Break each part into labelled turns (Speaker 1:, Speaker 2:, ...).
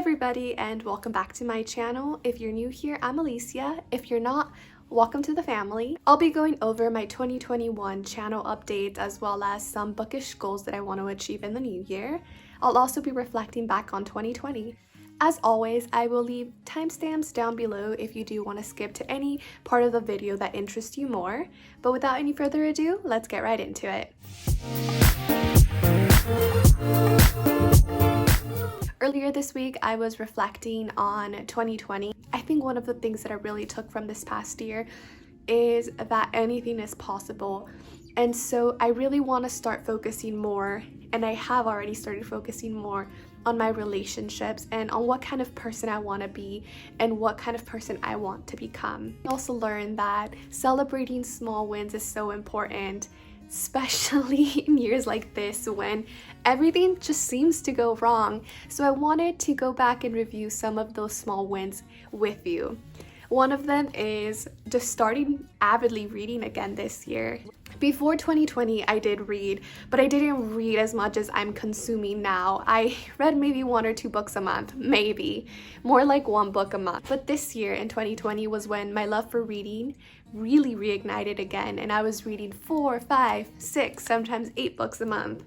Speaker 1: everybody, and welcome back to my channel. If you're new here, I'm Alicia. If you're not, welcome to the family. I'll be going over my 2021 channel updates as well as some bookish goals that I want to achieve in the new year. I'll also be reflecting back on 2020. As always, I will leave timestamps down below if you do want to skip to any part of the video that interests you more. But without any further ado, let's get right into it. Earlier this week, I was reflecting on 2020. I think one of the things that I really took from this past year is that anything is possible. And so I really want to start focusing more, and I have already started focusing more on my relationships and on what kind of person I want to be and what kind of person I want to become. I also learned that celebrating small wins is so important, especially in years like this when everything just seems to go wrong. So I wanted to go back and review some of those small wins with you. One of them is just starting avidly reading again this year. Before 2020, I did read, but I didn't read as much as I'm consuming now. I read maybe 1 or 2 books a month, maybe. More like 1 book a month. But this year in 2020 was when my love for reading really reignited again, and I was reading 4, 5, 6, sometimes 8 books a month.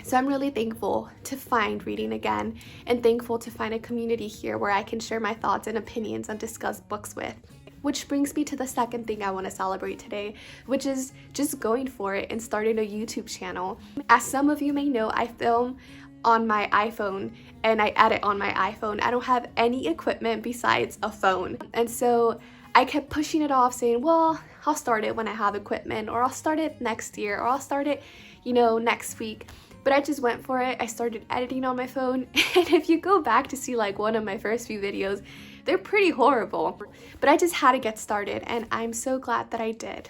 Speaker 1: So I'm really thankful to find reading again and thankful to find a community here where I can share my thoughts and opinions and discuss books with. Which brings me to the second thing I want to celebrate today, which is just going for it and starting a YouTube channel. As some of you may know, I film on my iPhone and I edit on my iPhone. I don't have any equipment besides a phone. And so I kept pushing it off saying, well, I'll start it when I have equipment, or I'll start it next year, or I'll start it, next week. But I just went for it. I started editing on my phone. And if you go back to see like one of my first few videos, they're pretty horrible. But I just had to get started, and I'm so glad that I did.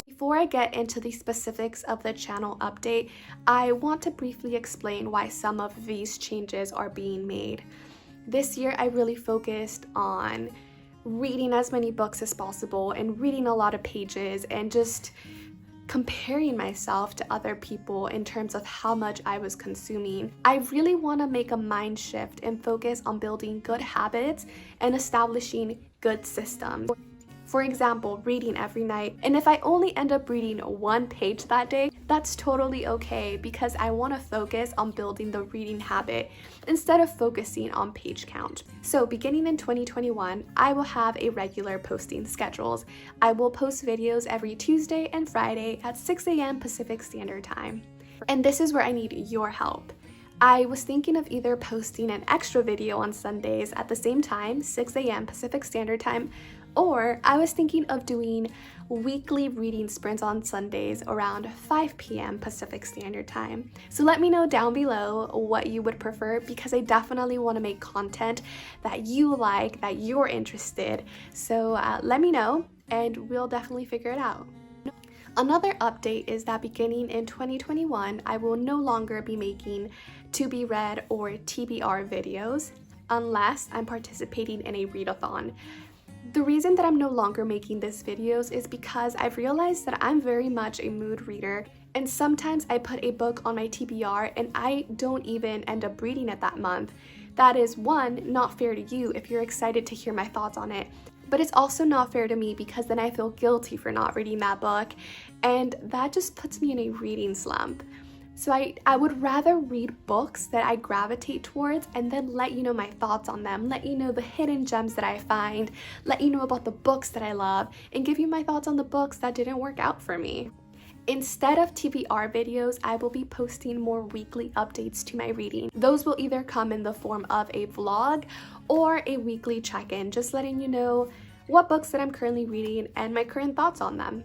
Speaker 1: Before I get into the specifics of the channel update, I want to briefly explain why some of these changes are being made. This year, I really focused on reading as many books as possible and reading a lot of pages and just comparing myself to other people in terms of how much I was consuming. I really want to make a mind shift and focus on building good habits and establishing good systems. For example, reading every night. And if I only end up reading 1 page that day, that's totally okay because I want to focus on building the reading habit instead of focusing on page count. So beginning in 2021, I will have a regular posting schedules. I will post videos every Tuesday and Friday at 6 a.m. Pacific Standard Time. And this is where I need your help. I was thinking of either posting an extra video on Sundays at the same time, 6 a.m. Pacific Standard Time, or I was thinking of doing weekly reading sprints on Sundays around 5 p.m. Pacific Standard Time. So let me know down below what you would prefer because I definitely want to make content that you like, that you're interested. So let me know and we'll definitely figure it out. Another update is that beginning in 2021, I will no longer be making to be read or TBR videos unless I'm participating in a readathon. The reason that I'm no longer making these videos is because I've realized that I'm very much a mood reader, and sometimes I put a book on my TBR and I don't even end up reading it that month. That is, 1, not fair to you if you're excited to hear my thoughts on it, but it's also not fair to me because then I feel guilty for not reading that book, and that just puts me in a reading slump. So I would rather read books that I gravitate towards and then let you know my thoughts on them, let you know the hidden gems that I find, let you know about the books that I love, and give you my thoughts on the books that didn't work out for me. Instead of TBR videos, I will be posting more weekly updates to my reading. Those will either come in the form of a vlog or a weekly check-in, just letting you know what books that I'm currently reading and my current thoughts on them.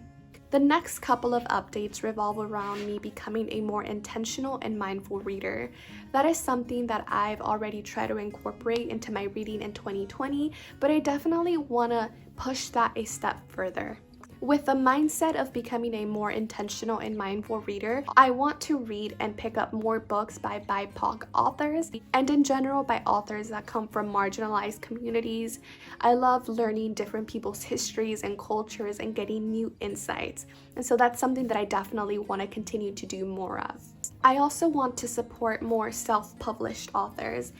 Speaker 1: The next couple of updates revolve around me becoming a more intentional and mindful reader. That is something that I've already tried to incorporate into my reading in 2020, but I definitely want to push that a step further. With the mindset of becoming a more intentional and mindful reader, I want to read and pick up more books by BIPOC authors and in general by authors that come from marginalized communities. I love learning different people's histories and cultures and getting new insights. And so that's something that I definitely want to continue to do more of. I also want to support more self-published authors,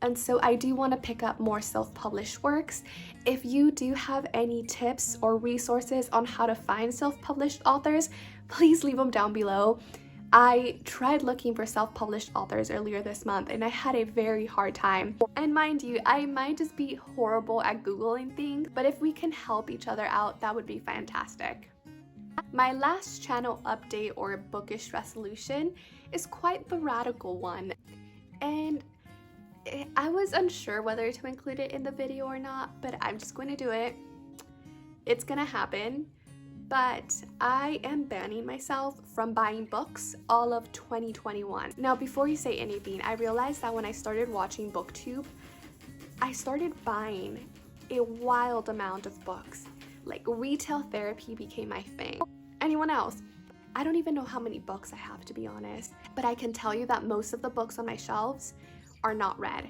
Speaker 1: and so I do want to pick up more self-published works. If you do have any tips or resources on how to find self-published authors, please leave them down below. I tried looking for self-published authors earlier this month and I had a very hard time. And mind you, I might just be horrible at Googling things, but if we can help each other out, that would be fantastic. My last channel update or bookish resolution is quite the radical one, and I was unsure whether to include it in the video or not, but I'm just going to do it. It's gonna happen. But I am banning myself from buying books all of 2021. Now, before you say anything, I realized that when I started watching Booktube, I started buying a wild amount of books. Like, retail therapy became my thing. Anyone else? I don't even know how many books I have, to be honest, but I can tell you that most of the books on my shelves are not read.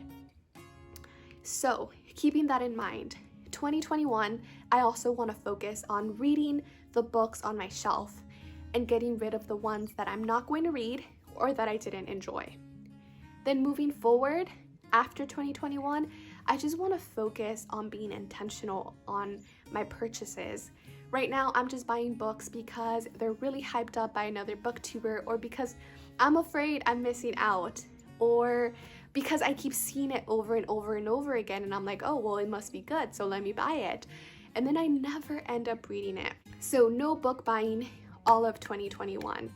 Speaker 1: So, keeping that in mind, 2021, I also want to focus on reading the books on my shelf and getting rid of the ones that I'm not going to read or that I didn't enjoy. Then moving forward, after 2021, I just want to focus on being intentional on my purchases. Right now, I'm just buying books because they're really hyped up by another booktuber, or because I'm afraid I'm missing out, or because I keep seeing it over and over and over again and I'm like, oh, well, it must be good, so let me buy it. And then I never end up reading it. So no book buying all of 2021.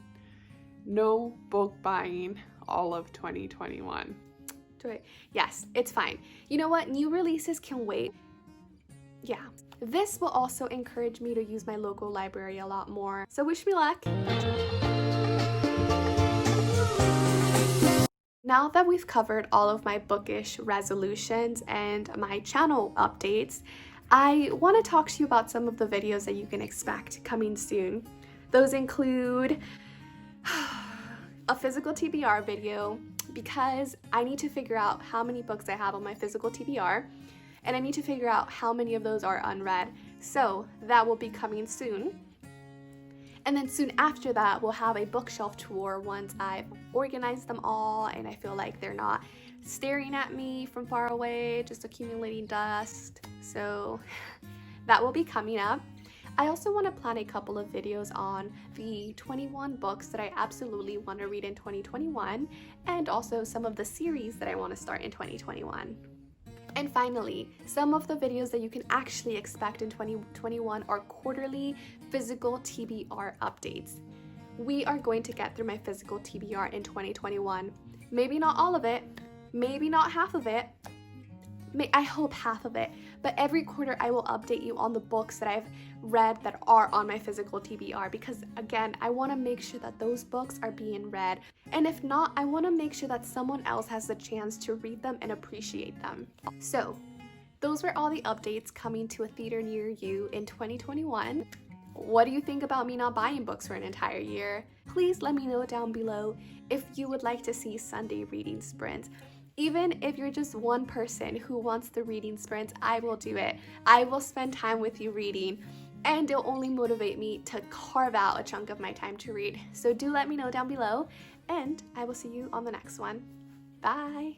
Speaker 2: No book buying all of 2021.
Speaker 1: Yes, it's fine. You know what? New releases can wait. Yeah. This will also encourage me to use my local library a lot more. So wish me luck. Now that we've covered all of my bookish resolutions and my channel updates, I want to talk to you about some of the videos that you can expect coming soon. Those include a physical TBR video, because I need to figure out how many books I have on my physical TBR, and I need to figure out how many of those are unread. So that will be coming soon. And then soon after that, we'll have a bookshelf tour once I've organized them all and I feel like they're not staring at me from far away, just accumulating dust. So that will be coming up. I also want to plan a couple of videos on the 21 books that I absolutely want to read in 2021, and also some of the series that I want to start in 2021. And finally, some of the videos that you can actually expect in 2021 are quarterly physical TBR updates. We are going to get through my physical TBR in 2021. Maybe not all of it, maybe not half of it, I hope half of it, but every quarter I will update you on the books that I've read that are on my physical TBR, because again, I want to make sure that those books are being read, and if not, I want to make sure that someone else has the chance to read them and appreciate them. So those were all the updates coming to a theater near you in 2021. What do you think about me not buying books for an entire year? Please let me know down below if you would like to see Sunday reading sprints. Even if you're just one person who wants the reading sprints, I will do it. I will spend time with you reading, and it'll only motivate me to carve out a chunk of my time to read. So do let me know down below, and I will see you on the next one. Bye!